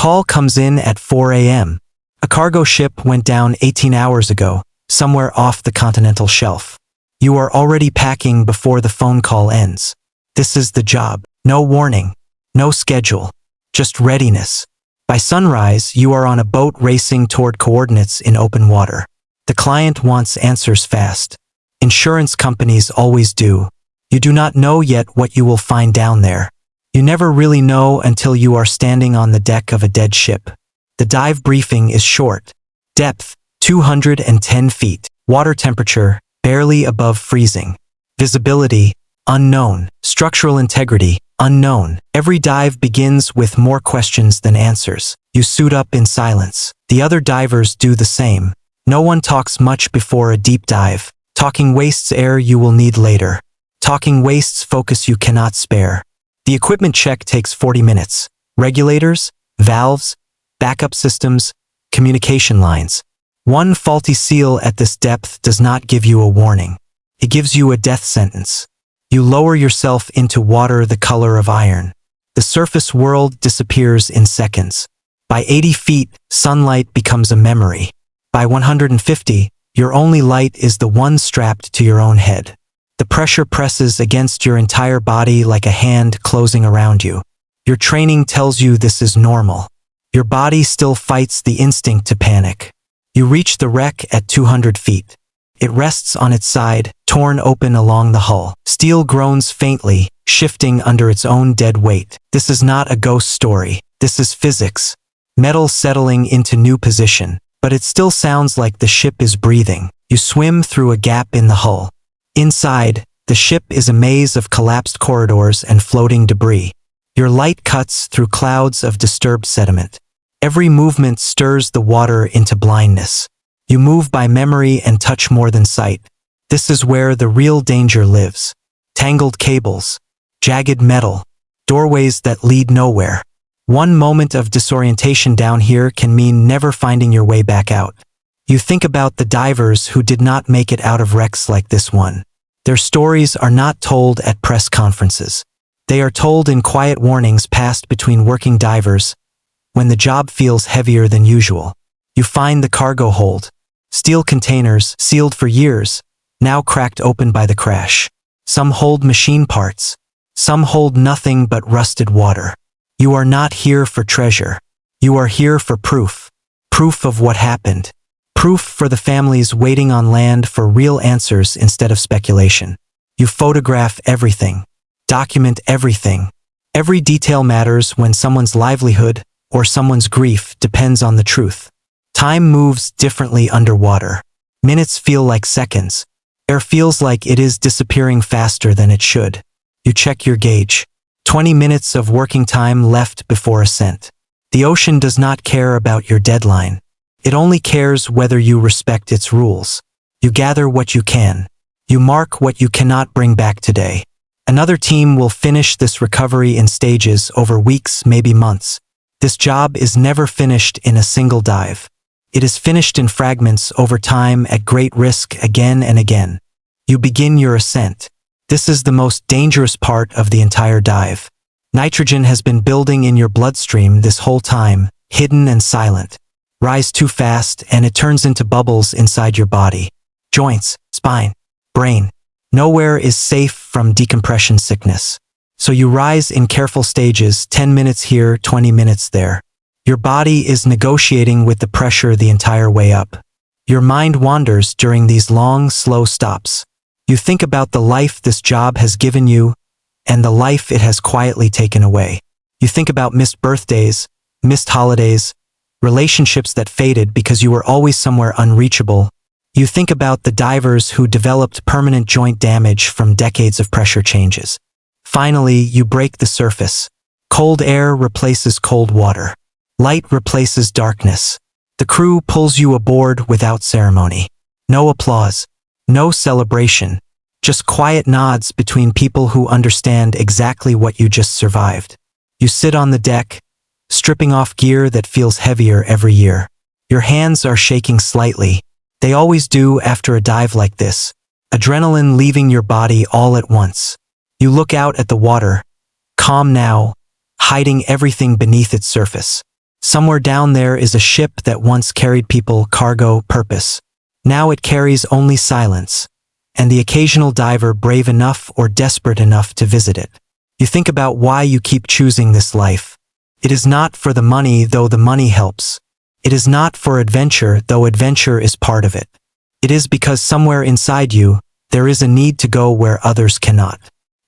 call comes in at 4 a.m. A cargo ship went down 18 hours ago, somewhere off the continental shelf. You are already packing before the phone call ends. This is the job. No warning. No schedule. Just readiness. By sunrise, you are on a boat racing toward coordinates in open water. The client wants answers fast. Insurance companies always do. You do not know yet what you will find down there. You never really know until you are standing on the deck of a dead ship. The dive briefing is short. Depth, 210 feet. Water temperature, barely above freezing. Visibility, unknown. Structural integrity, unknown. Every dive begins with more questions than answers. You suit up in silence. The other divers do the same. No one talks much before a deep dive. Talking wastes air you will need later. Talking wastes focus you cannot spare. The equipment check takes 40 minutes. Regulators, valves, backup systems, communication lines. One faulty seal at this depth does not give you a warning. It gives you a death sentence. You lower yourself into water the color of iron. The surface world disappears in seconds. By 80 feet, sunlight becomes a memory. By 150, your only light is the one strapped to your own head. The pressure presses against your entire body like a hand closing around you. Your training tells you this is normal. Your body still fights the instinct to panic. You reach the wreck at 200 feet. It rests on its side, torn open along the hull. Steel groans faintly, shifting under its own dead weight. This is not a ghost story. This is physics. Metal settling into new position. But it still sounds like the ship is breathing. You swim through a gap in the hull. Inside, the ship is a maze of collapsed corridors and floating debris. Your light cuts through clouds of disturbed sediment. Every movement stirs the water into blindness. You move by memory and touch more than sight. This is where the real danger lives. Tangled cables, jagged metal, doorways that lead nowhere. One moment of disorientation down here can mean never finding your way back out. You think about the divers who did not make it out of wrecks like this one. Their stories are not told at press conferences. They are told in quiet warnings passed between working divers, when the job feels heavier than usual. You find the cargo hold. Steel containers, sealed for years, now cracked open by the crash. Some hold machine parts. Some hold nothing but rusted water. You are not here for treasure. You are here for proof. Proof of what happened. Proof for the families waiting on land for real answers instead of speculation. You photograph everything. Document everything. Every detail matters when someone's livelihood or someone's grief depends on the truth. Time moves differently underwater. Minutes feel like seconds. Air feels like it is disappearing faster than it should. You check your gauge. 20 minutes of working time left before ascent. The ocean does not care about your deadline. It only cares whether you respect its rules. You gather what you can. You mark what you cannot bring back today. Another team will finish this recovery in stages over weeks, maybe months. This job is never finished in a single dive. It is finished in fragments over time at great risk again and again. You begin your ascent. This is the most dangerous part of the entire dive. Nitrogen has been building in your bloodstream this whole time, hidden and silent. Rise too fast and it turns into bubbles inside your body. Joints, spine, brain. Nowhere is safe from decompression sickness. So you rise in careful stages, 10 minutes here, 20 minutes there. Your body is negotiating with the pressure the entire way up. Your mind wanders during these long, slow stops. You think about the life this job has given you and the life it has quietly taken away. You think about missed birthdays, missed holidays, relationships that faded because you were always somewhere unreachable. You think about the divers who developed permanent joint damage from decades of pressure changes. Finally, you break the surface. Cold air replaces cold water. Light replaces darkness. The crew pulls you aboard without ceremony. No applause. No celebration. Just quiet nods between people who understand exactly what you just survived. You sit on the deck, stripping off gear that feels heavier every year. Your hands are shaking slightly. They always do after a dive like this. Adrenaline leaving your body all at once. You look out at the water, calm now, hiding everything beneath its surface. Somewhere down there is a ship that once carried people, cargo, purpose. Now it carries only silence, and the occasional diver brave enough or desperate enough to visit it. You think about why you keep choosing this life. It is not for the money, though the money helps. It is not for adventure, though adventure is part of it. It is because somewhere inside you, there is a need to go where others cannot.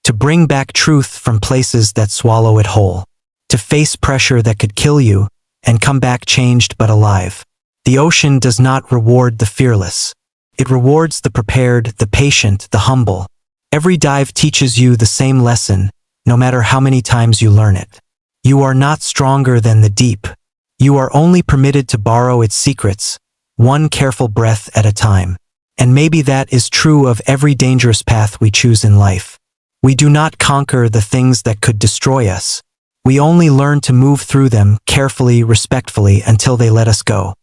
To bring back truth from places that swallow it whole. To face pressure that could kill you, and come back changed but alive. The ocean does not reward the fearless. It rewards the prepared, the patient, the humble. Every dive teaches you the same lesson, no matter how many times you learn it. You are not stronger than the deep. You are only permitted to borrow its secrets, one careful breath at a time. And maybe that is true of every dangerous path we choose in life. We do not conquer the things that could destroy us. We only learn to move through them carefully, respectfully, until they let us go.